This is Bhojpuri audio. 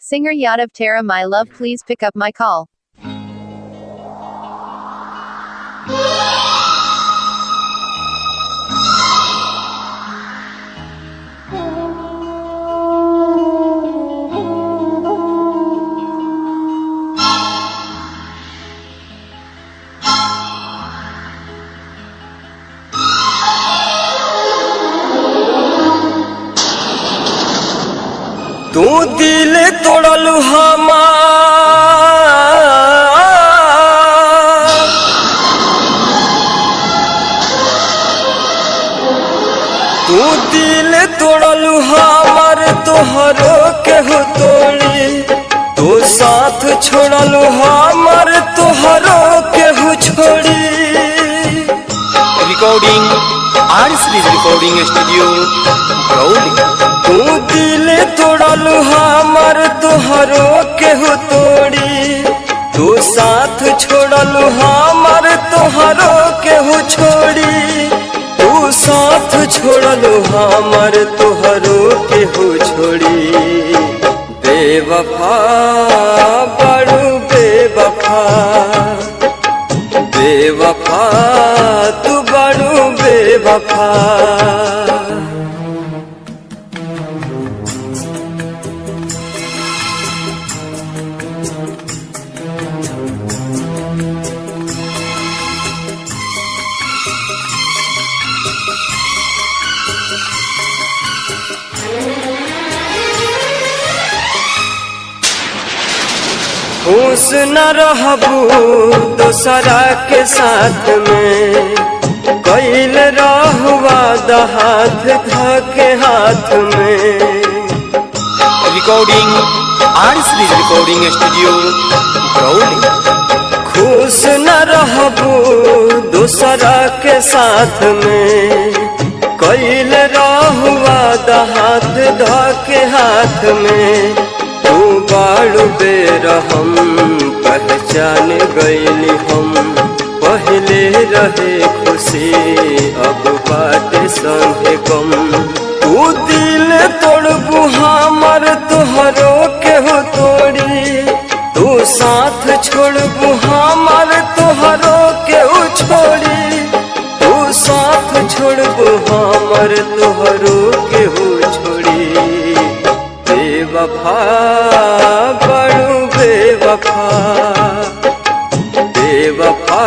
Singer Yadav Tara, my love, please pick up my call. तू दिल तोड़लू हमार, तू दिल तोड़लू हमार, तोहरो केहू तोड़ी, तू साथ छोड़लू हमार, तोहरो केहू छोड़ी। Recording RCD recording studio Barauli. तू दिल तोड़लू हमार, तोहरो केहू तोड़ी, तू साथ छोड़लू हमार, तोहरो केहू छोड़ी, तू साथ छोड़लू हमार, तोहरो केहू छोड़ी। बेवफा बड़ू बेवफा, बेवफा तू बड़ू बेवफा। खुश न रहबू दोसरा के साथ में, कैल रहुआ हाथ धके हाथ में। Recording RCD recording studio Barauli. खुश न रहबू दोसरा के साथ में, कैल रहुआ हाथ धके हाथ में। तू बाड़ू बेरहम पहचान गईली हम, पहले रहे खुशी अब बाटे संगे गम। तू दिल तोड़बू हमार, तोहरो केहू तोड़ी, तू साथ छोड़बू हमार, तोहरो केहू छोड़ी, तू साथ छोड़बू हमार, तोहरो केहू छोड़ी। बेवफा बड़ू बेवफा, बेवफा